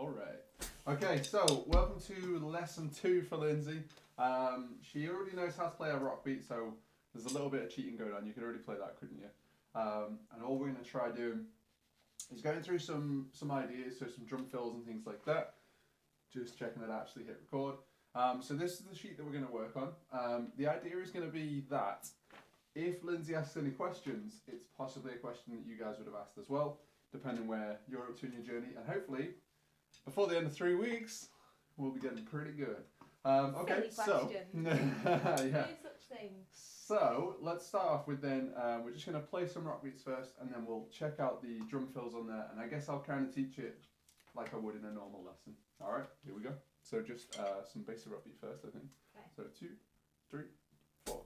All right. Okay, so welcome to lesson 2 for Lynzi. She already knows how to play a rock beat, so there's a little bit of cheating going on. You could already play that, couldn't you? And all we're going to try doing is going through some ideas, so some drum fills and things like that. Just checking that I actually hit record. So this is the sheet that we're going to work on. The idea is going to be that if Lynzi asks any questions, it's possibly a question that you guys would have asked as well, depending where you're up to in your journey. And hopefully, before the end of 3 weeks, we'll be getting pretty good. Okay, so yeah. Such things. So let's start off with then, we're just going to play some rock beats first, and then we'll check out the drum fills on there, and I guess I'll kind of teach it like I would in a normal lesson. All right, here we go. So just some basic rock beat first, I think. Okay. So 2, 3, 4.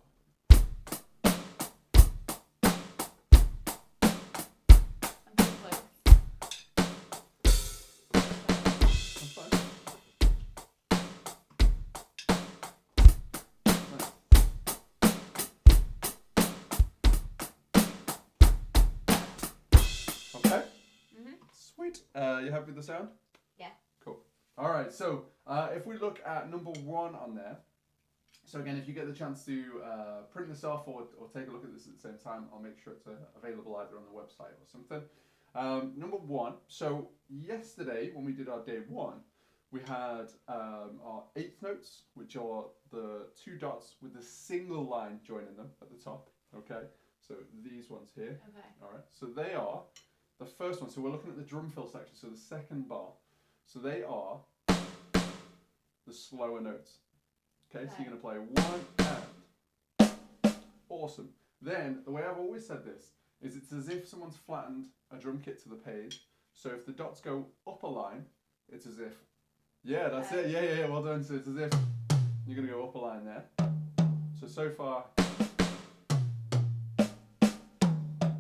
I'm too close. That's fine. Okay. Sweet. You happy with the sound? Yeah. Cool. All right. So if we look at number 1 on there. So again, if you get the chance to print this off or take a look at this at the same time, I'll make sure it's available either on the website or something. Number 1. So yesterday when we did our day 1, we had our 8th notes, which are the 2 dots with a single line joining them at the top. Okay. So these ones here. Okay. All right. So they are the first one. So we're looking at the drum fill section. So the second bar. So they are the slower notes. Okay. So you're going to play 1 and. Awesome. Then the way I've always said this is it's as if someone's flattened a drum kit to the page. So if the dots go up a line, it's as if. Yeah, that's it. Yeah. Well done. So it's as if you're going to go up a line there. So far.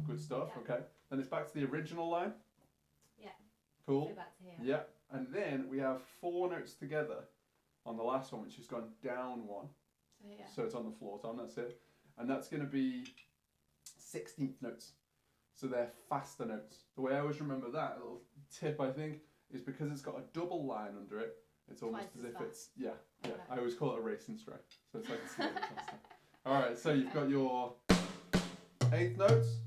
Good stuff. Yeah. Okay. Then it's back to the original line. Yeah. Cool. Go back to here. Yeah. And then we have 4 notes together on the last one, which has gone down 1. So yeah. So it's on the floor tone, that's it. And that's going to be 16th notes. So they're faster notes. The way I always remember that, a little tip I think, is because it's got a double line under it, it's almost Twice as if fast. it's, yeah. Okay. I always call it a racing strike. So it's like it's a little bit faster. Alright, so you've got your 8th notes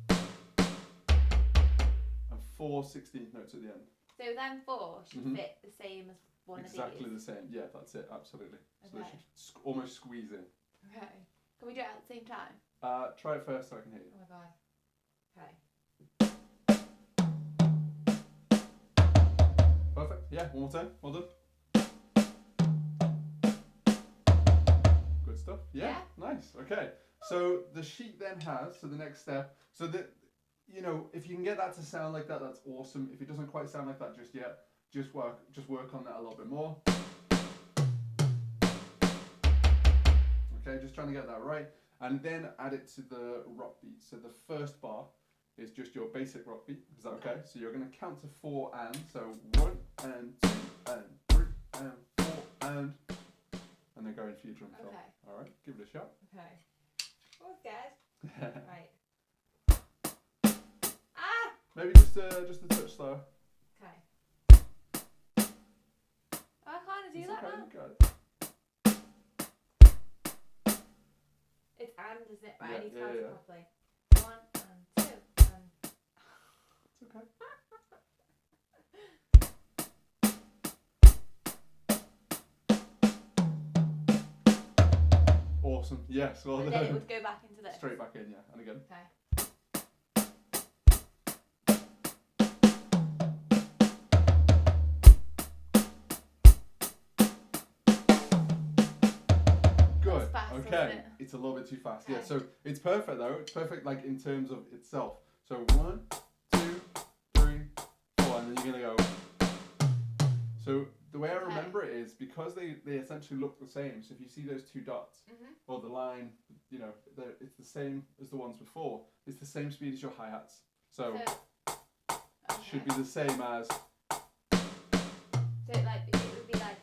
and 4 16th notes at the end. So then 4 should fit the same as one Exactly of these. the same. Yeah, that's it. Absolutely. So they Okay. should almost squeeze in. Okay. Can we do it at the same time? Try it first so I can hear you. Oh my god. Okay. Perfect. Yeah, one more time. Well done. Good stuff. Yeah. Nice. Okay. So the sheet then has, so the next step, so that, you know, if you can get that to sound like that, that's awesome. If it doesn't quite sound like that just yet, just work on that a little bit more. Okay, just trying to get that right. And then add it to the rock beat. So the first bar is just your basic rock beat. Is that okay? So you're going to count to 4 and. So 1 and 2 and 3 and 4 and then go in for your drum fill. Okay. All right, give it a shot. Okay. Oh, scared. Right. Ah! Maybe just a touch slower. Okay. Oh, I can't do It's that okay, now. you got it. It's and, isn't it? Right, Yeah, I need to yeah, count it yeah. properly. 1 and 2 and. It's okay. Awesome. Yes, well And done. then it would go back into this. Straight back in, yeah. And again. Okay. Good. Fast, Okay. wasn't it? It's a little bit too fast. Yeah. Okay. So it's perfect though. It's perfect like in terms of itself. So 1, 2, 3, 4, and then you're gonna go. So the way I remember it is because they essentially look the same. So if you see those 2 dots or the line, you know, it's the same as the ones before. It's the same speed as your hi-hats. So it should be the same as. So like it would be like.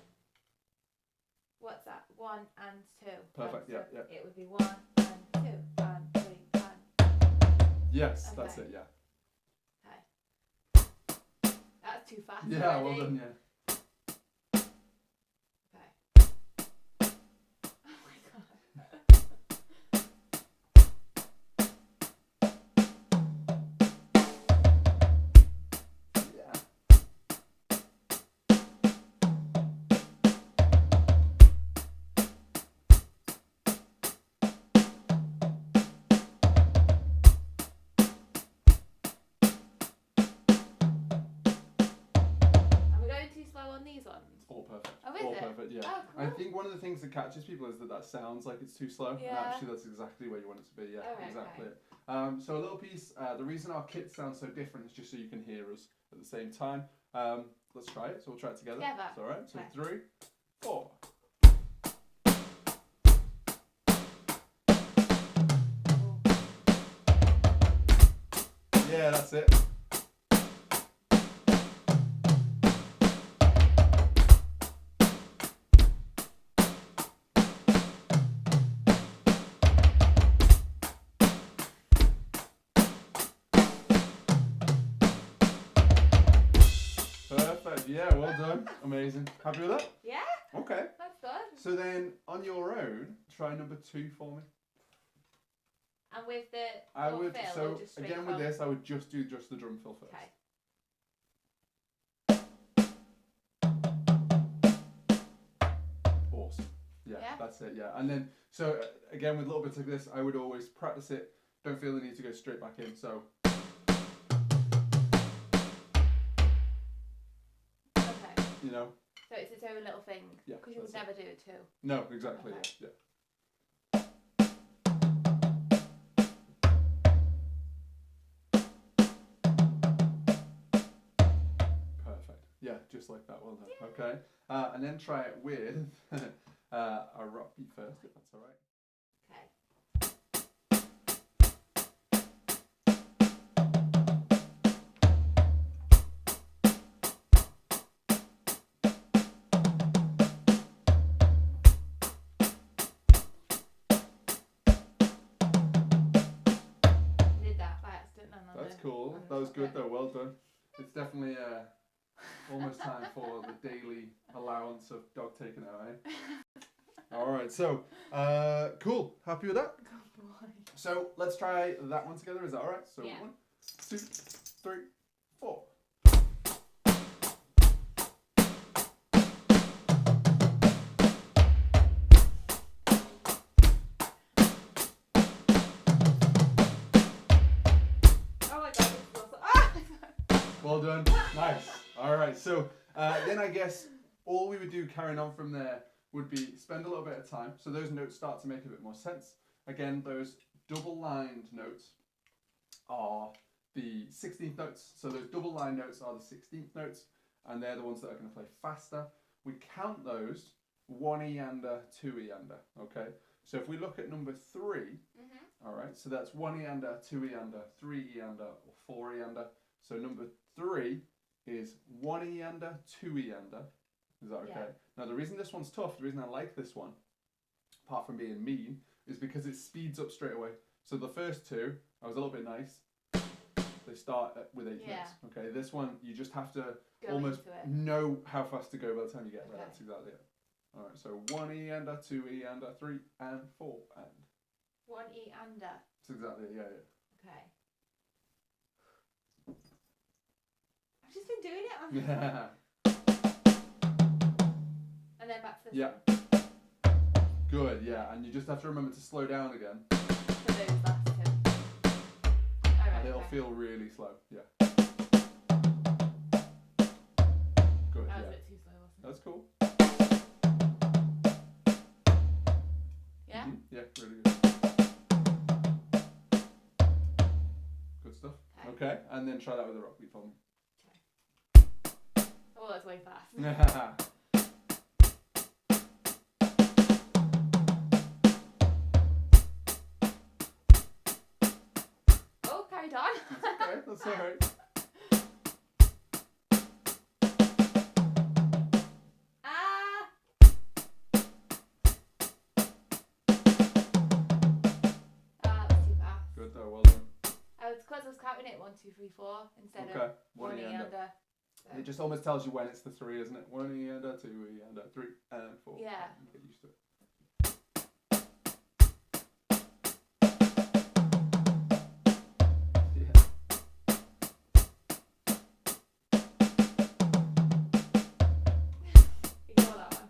What's that? 1 and 2. Perfect, So yeah. It would be 1 and 2 and 3 and. Yes, Okay. that's it. Yeah. Okay. That's too fast. Yeah. already. Well done. Yeah. on these ones? All perfect. Oh, is All it? perfect, yeah. Oh, cool. I think one of the things that catches people is that sounds like it's too slow, and Yeah. actually that's exactly where you want it to be. Yeah, Oh, exactly. okay. So a little piece. The reason our kits sound so different is just so you can hear us at the same time. Let's try it. So we'll try it together. Together. It's all right. So Okay. 3, 4. Yeah, that's it. Perfect. Yeah, well done. Amazing. Happy with that? Yeah, Okay. that's good. So then, on your own, try number 2 for me. And with the I drum would. fill, So or just straight again with from- this, I would just do the drum fill first. Okay. Awesome. Yeah, Yeah. that's it. Yeah, and then so again with little bits like this, I would always practice it. Don't feel the need to go straight back in. So Okay. you know, So it's its own little thing. Yeah, Because you would that's never do it too. no, exactly. Okay. Yeah. Perfect. Yeah, just like that. Well done. Yeah. Okay. And then try it with a rock beat first, if that's all right. Okay. Did that by accident and on That's the- cool. on the That was top good bit. though. Well done. It's definitely almost time for the daily allowance of dog taken out, eh? All right. So cool. Happy with that? Good boy. So let's try that one together. Is that all right? So Yeah. 1, 2, 3, 4. Oh my god, this is awesome. Ah! Well done. Nice. All right. So then I guess all we would do carrying on from there would be spend a little bit of time. So those notes start to make a bit more sense. Again, those double-lined notes are the 16th notes. So those double-lined notes are the 16th notes, and they're the ones that are going to play faster. We count those 1 eander, 2 eander. Okay. So if we look at number 3, Mhm. all right. So that's 1 eander, 2 eander, 3 eander, or 4 eander. So number 3 is 1 eander, 2 eander. Is that okay? Yeah. Now the reason this one's tough, the reason I like this one, apart from being mean, is because it speeds up straight away. So the first 2, I was a little bit nice. They start with 8 Yeah. notes. Okay. This one, you just have to Go almost into it. know how fast to go by the time you get there. Okay. That's exactly it. All right. So 1 eander, 2 eander, 3 and 4 and. 1 eander. That's exactly it. Yeah. Yeah. Okay. I've just been doing it on Yeah. and then back to this Yeah. one. Good, yeah, and you just have to remember to slow down again, For those last 2. Alright, and it'll okay. feel really slow. Yeah. Good, That was a yeah. bit too slow, wasn't it? That's cool. Yeah? Yeah, really good. Good stuff. Okay, and then try that with a rock beat for me. Oh, that's way fast. Oh, carried on. That's okay, that's alright. Ah! Ah, that was too fast. Good though, well done. It's because I was counting it 1, 2, 3, 4 instead Okay, of 1 1 eander. eander. It just almost tells you when it's the 3, isn't it? 1 eander, 2 eander, 3 and 4. Yeah. Get used to it. Yeah. Ignore that one.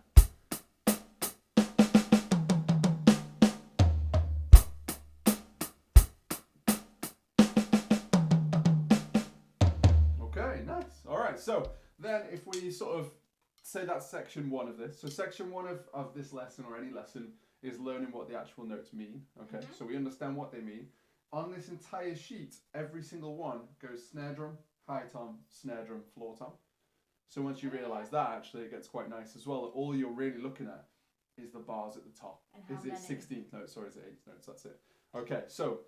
Okay, nice. All right, so then if we sort of say that's section 1 of this. So section 1 of this lesson, or any lesson, is learning what the actual notes mean. Okay, so we understand what they mean. On this entire sheet, every single one goes snare drum, high tom, snare drum, floor tom. So once you realise that, actually, it gets quite nice as well. All you're really looking at is the bars at the top. Is it 16th notes or is it 8th notes? That's it. Okay, so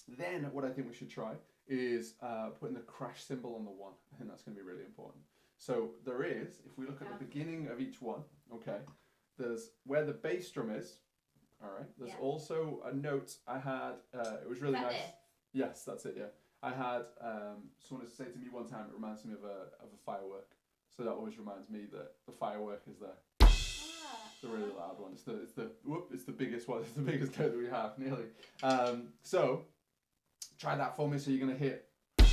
then what I think we should try is putting the crash cymbal on the 1. I think that's going to be really important. So there is, if we look at the beginning of each one, okay, there's where the bass drum is. All right. There's also a note I had. It was really nice. Yes, that's it. Yeah, I had someone say to me one time. It reminds me of a firework. So that always reminds me that the firework is there. It's a really loud one. It's the biggest one. It's the biggest note that we have, nearly. So try that for me. So you're gonna hit. Okay.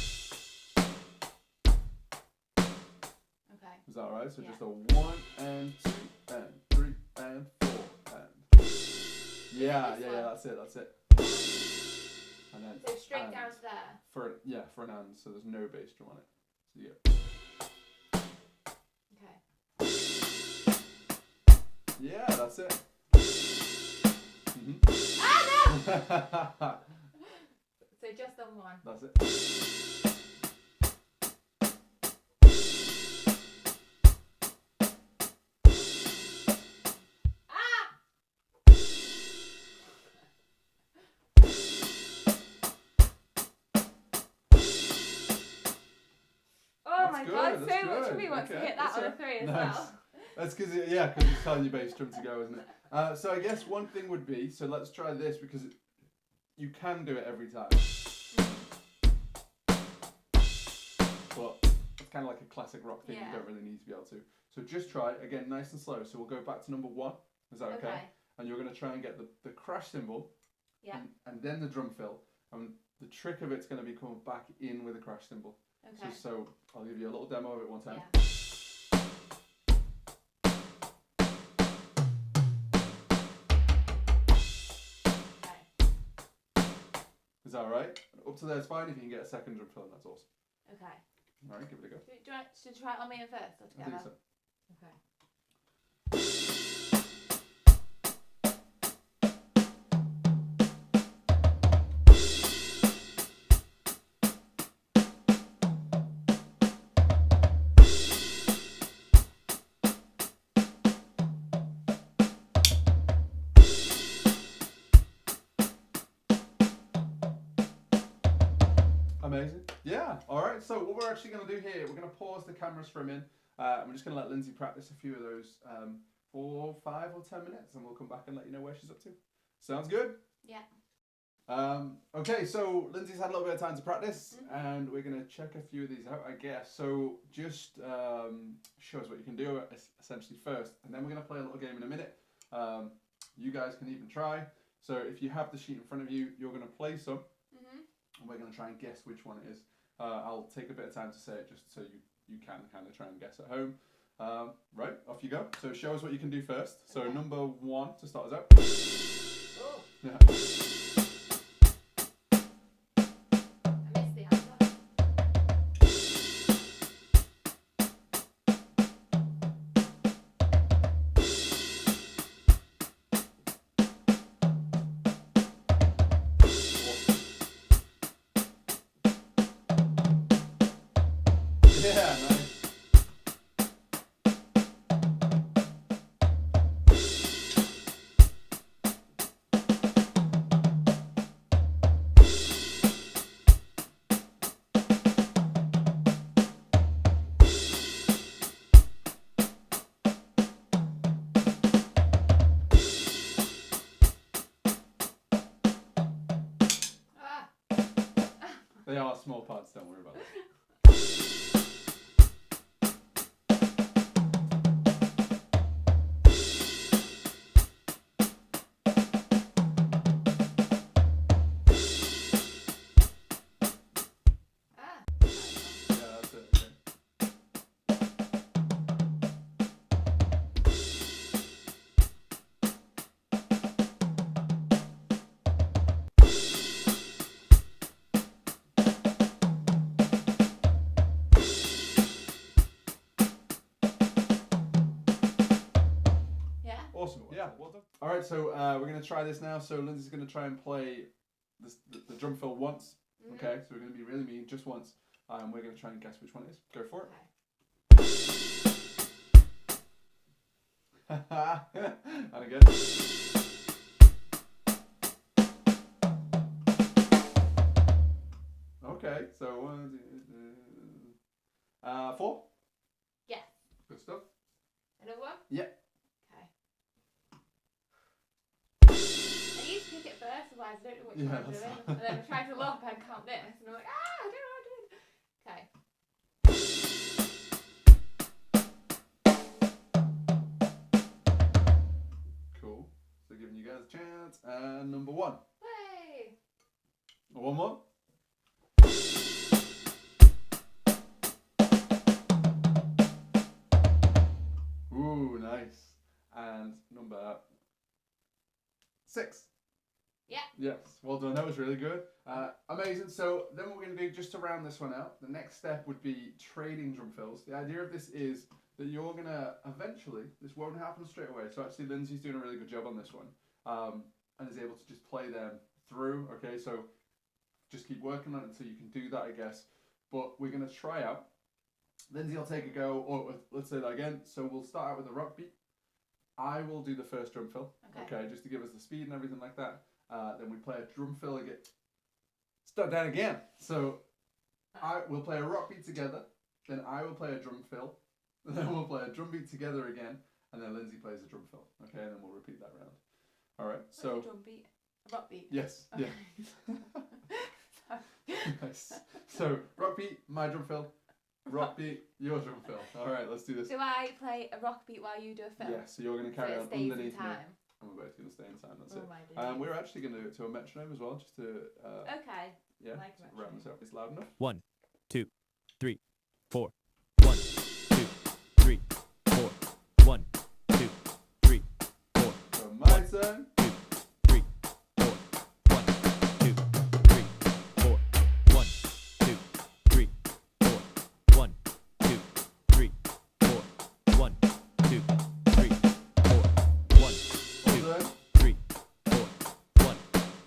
Is that all right? So just a 1 and 2 and 3 and 4 and. Yeah, that's it. And then so straight down to there. For an and, so there's no bass drum on it. So you go. Okay. Yeah, that's it. Ah, no! So just on 1. That's it. Oh my god, so much for me wants to hit that on a 3 as well. That's because it's telling your bass drum to go, isn't it? So I guess one thing would be, so let's try this because you can do it every time. But it's kind of like a classic rock thing, you don't really need to be able to. So just try, again, nice and slow. So we'll go back to number 1. Is that okay? And you're going to try and get the crash cymbal and then the drum fill. And the trick of it's going to be coming back in with a crash cymbal. Okay. So I'll give you a little demo of it one time. Yeah. Is that alright? Up to there is fine. If you can get a second drum fill, that's awesome. Okay. Alright, give it a go. Do you want to try it on me first or together? I think so. Okay. Amazing. Yeah, alright, so what we're actually going to do here, we're going to pause the cameras for a minute. I'm just going to let Lynzi practice a few of those 4, 5 or 10 minutes and we'll come back and let you know where she's up to. Sounds good? Yeah. Okay, so Lynzi's had a little bit of time to practice and we're going to check a few of these out, I guess. So just show us what you can do essentially first, and then we're going to play a little game in a minute. You guys can even try. So if you have the sheet in front of you, you're going to play some. And we're going to try and guess which one it is. I'll take a bit of time to say it just so you can kind of try and guess at home. Right, off you go. So show us what you can do first. So number 1 to start us out. Oh. Yeah. I missed the answer. Yeah, nice. Ah. They are small parts, don't worry about it. Yeah, that's it. Okay. Awesome. Yeah. Well done. All right. So we're gonna try this now. So Lindsay's gonna try and play the drum fill once. Okay. So we're gonna be really mean just once. We're gonna try and guess which one it is. Go for it. Okay. And again. Okay. So 1, 2, 4. Yeah. Good stuff. Another one? Yeah. Okay. I need to pick it first, otherwise I don't know which one I'm doing. And then I try to look and count this, and I'm like, I don't know what I'm doing. Okay. Cool. So giving you guys a chance. And number 1. Way. One more. Ooh, nice. And number 6. Yeah. Yes, well done. That was really good. Amazing. So then what we're going to do, just to round this one out, the next step would be trading drum fills. The idea of this is that you're going to eventually, this won't happen straight away. So actually Lindsay's doing a really good job on this one, and is able to just play them through. Okay, so just keep working on it until you can do that, I guess. But we're going to try out. Lindsay will take a go, or let's say that again. So we'll start out with a rock beat. I will do the first drum fill, okay, just to give us the speed and everything like that. Then we play a drum fill again. Start down again. So I will play a rock beat together, then I will play a drum fill, then we'll play a drum beat together again, and then Lindsay plays a drum fill, okay, and then we'll repeat that round. All right, What's so... a drum beat? A rock beat? Yes, okay. Yeah. Nice. So, rock beat, my drum fill. Rock beat, your drum fill. All right, let's do this. Do I play a rock beat while you do a fill? Yeah, so you're going to carry so on stays underneath in time. me. And we're both going to stay in time, that's oh it. My goodness. We're actually going to do it to a metronome as well, just to... okay. Yeah, like round this up. It's loud enough. 1, 2, 3, 4. 1, 2, 3, 4. 1, 2, 3, 4. So my turn. 2, 3, 4. 1, 2, 3, 4. 1, 2, 3, 4. 1, 2, 3, 4. 1, 2, 3, 4. 1, 2, 3, 4. 1,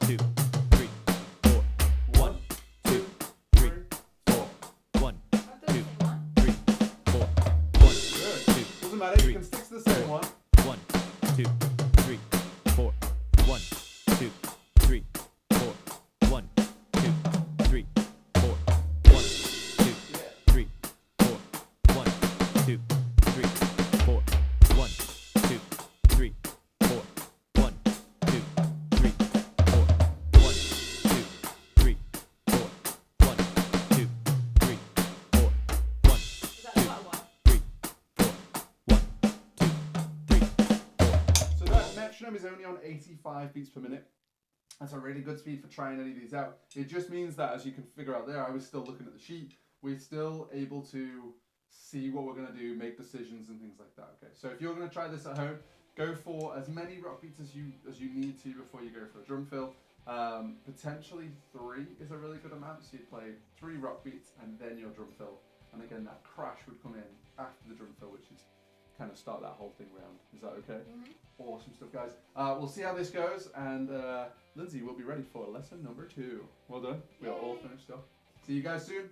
2, 3, 4. 1, 2, 3, 4. 1, I've done the same one. 3, 4. 1, Good. 2, Doesn't matter, you three, can stick to the same one. 1, 2, 3, 4. 1, 2, 3, 4. 1, 2, 3, 4. 1, 2, 3, 4. 1, 2, 3, 4. 1, 2, 3, 4. 1, 2, 3, 4. 1, 2, 3, 4. 1, 2, 3, 4. 1, Is that the bottom one? 3, 4. 1, 2, 3, 4. So that metronome is only on 85 beats per minute. That's a really good speed for trying any of these out. It just means that, as you can figure out there, I was still looking at the sheet. We're still able to see what we're going to do, make decisions and things like that. Okay, so if you're going to try this at home, go for as many rock beats as you need to before you go for a drum fill. Potentially 3 is a really good amount. So you'd play 3 rock beats and then your drum fill. And again, that crash would come in after the drum fill, which is kind of start that whole thing round. Is that okay? Mm-hmm. Awesome stuff, guys. We'll see how this goes, and Lindsay will be ready for lesson number 2. Well done. We are all Yay. finished up. See you guys soon.